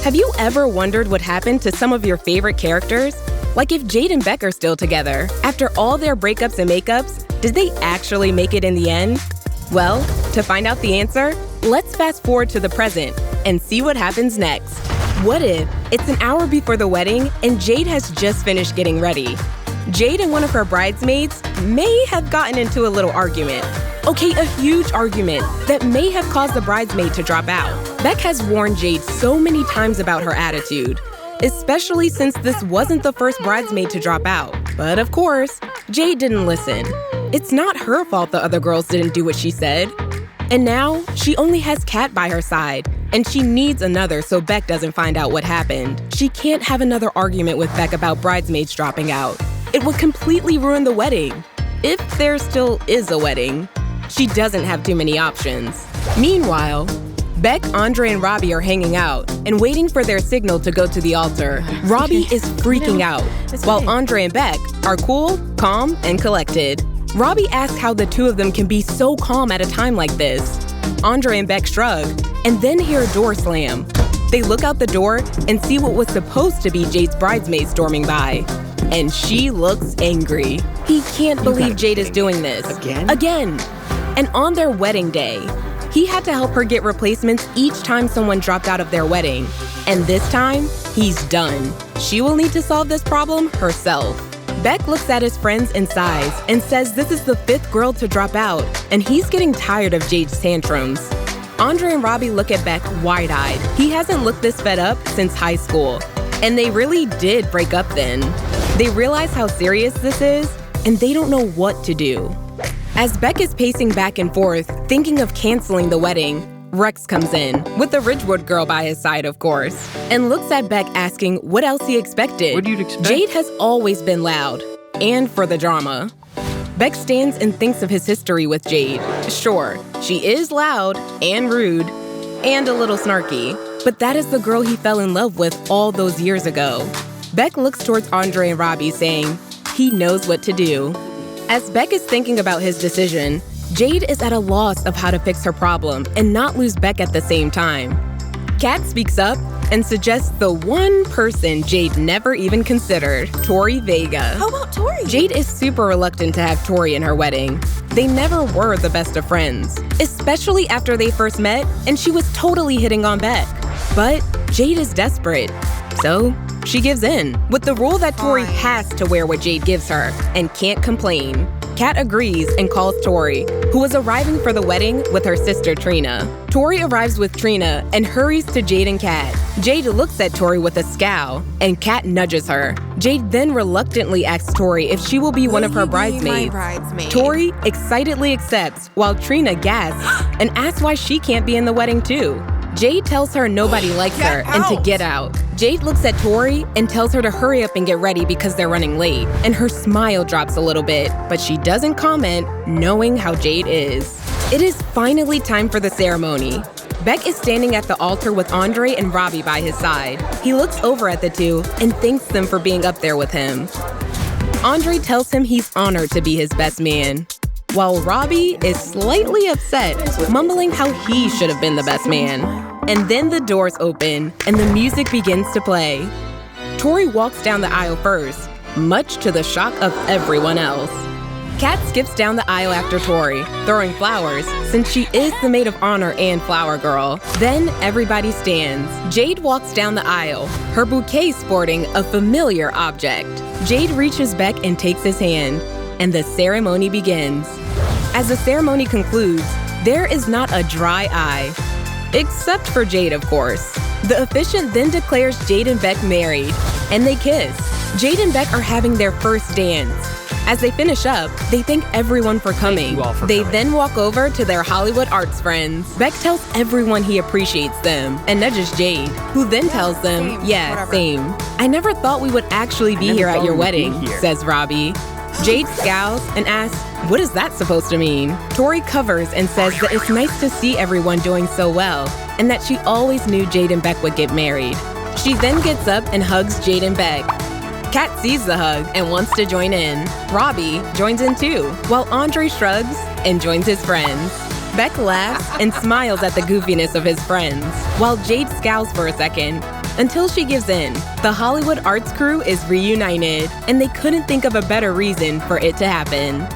Have you ever wondered what happened to some of your favorite characters? Like if Jade and Beck are still together, after all their breakups and makeups, did they actually make it in the end? Well, to find out the answer, let's fast forward to the present and see what happens next. What if it's an hour before the wedding and Jade has just finished getting ready? Jade and one of her bridesmaids may have gotten into a little argument. Okay, a huge argument that may have caused the bridesmaid to drop out. Beck has warned Jade so many times about her attitude, especially since this wasn't the first bridesmaid to drop out. But of course, Jade didn't listen. It's not her fault the other girls didn't do what she said. And now, she only has Kat by her side, and she needs another so Beck doesn't find out what happened. She can't have another argument with Beck about bridesmaids dropping out. It would completely ruin the wedding. If there still is a wedding. She doesn't have too many options. Meanwhile, Beck, Andre, and Robbie are hanging out and waiting for their signal to go to the altar. Robbie is freaking out, while Andre and Beck are cool, calm, and collected. Robbie asks how the two of them can be so calm at a time like this. Andre and Beck shrug, and then hear a door slam. They look out the door and see what was supposed to be Jade's bridesmaid storming by. And she looks angry. He can't believe Jade is doing this. Again! And on their wedding day, he had to help her get replacements each time someone dropped out of their wedding. And this time, he's done. She will need to solve this problem herself. Beck looks at his friends and sighs and says this is the 5th girl to drop out, and he's getting tired of Jade's tantrums. Andre and Robbie look at Beck wide-eyed. He hasn't looked this fed up since high school. And they really did break up then. They realize how serious this is, and they don't know what to do. As Beck is pacing back and forth, thinking of canceling the wedding, Rex comes in, with the Ridgewood girl by his side, of course, and looks at Beck asking what else he expected. What do you expect? Jade has always been loud, and for the drama. Beck stands and thinks of his history with Jade. Sure, she is loud and rude and a little snarky, but that is the girl he fell in love with all those years ago. Beck looks towards Andre and Robbie, saying he knows what to do. As Beck is thinking about his decision, Jade is at a loss of how to fix her problem and not lose Beck at the same time. Kat speaks up and suggests the one person Jade never even considered, Tori Vega. How about Tori? Jade is super reluctant to have Tori in her wedding. They never were the best of friends, especially after they first met and she was totally hitting on Beck. But Jade is desperate, so she gives in, with the rule that Tori has to wear what Jade gives her and can't complain. Kat agrees and calls Tori, who is arriving for the wedding with her sister Trina. Tori arrives with Trina and hurries to Jade and Kat. Jade looks at Tori with a scowl, and Kat nudges her. Jade then reluctantly asks Tori if she will be one of her bridesmaids. Tori excitedly accepts, while Trina gasps and asks why she can't be in the wedding too. Jade tells her nobody likes her and to get out. Jade looks at Tori and tells her to hurry up and get ready because they're running late. And her smile drops a little bit, but she doesn't comment, knowing how Jade is. It is finally time for the ceremony. Beck is standing at the altar with Andre and Robbie by his side. He looks over at the two and thanks them for being up there with him. Andre tells him he's honored to be his best man, while Robbie is slightly upset, mumbling how he should have been the best man. And then the doors open, and the music begins to play. Tori walks down the aisle first, much to the shock of everyone else. Kat skips down the aisle after Tori, throwing flowers, since she is the Maid of Honor and flower girl. Then everybody stands. Jade walks down the aisle, her bouquet sporting a familiar object. Jade reaches Beck and takes his hand, and the ceremony begins. As the ceremony concludes, there is not a dry eye. Except for Jade, of course. The officiant then declares Jade and Beck married, and they kiss. Jade and Beck are having their first dance. As they finish up, they thank everyone for coming. They then walk over to their Hollywood arts friends. Beck tells everyone he appreciates them and nudges Jade, who then tells them, same. I never thought we would actually be here at your wedding, says Robbie. Jade scowls and asks, what is that supposed to mean? Tori covers and says that it's nice to see everyone doing so well, and that she always knew Jade and Beck would get married. She then gets up and hugs Jade and Beck. Kat sees the hug and wants to join in. Robbie joins in too, while Andre shrugs and joins his friends. Beck laughs and smiles at the goofiness of his friends, while Jade scowls for a second. Until she gives in, the Hollywood arts crew is reunited, and they couldn't think of a better reason for it to happen.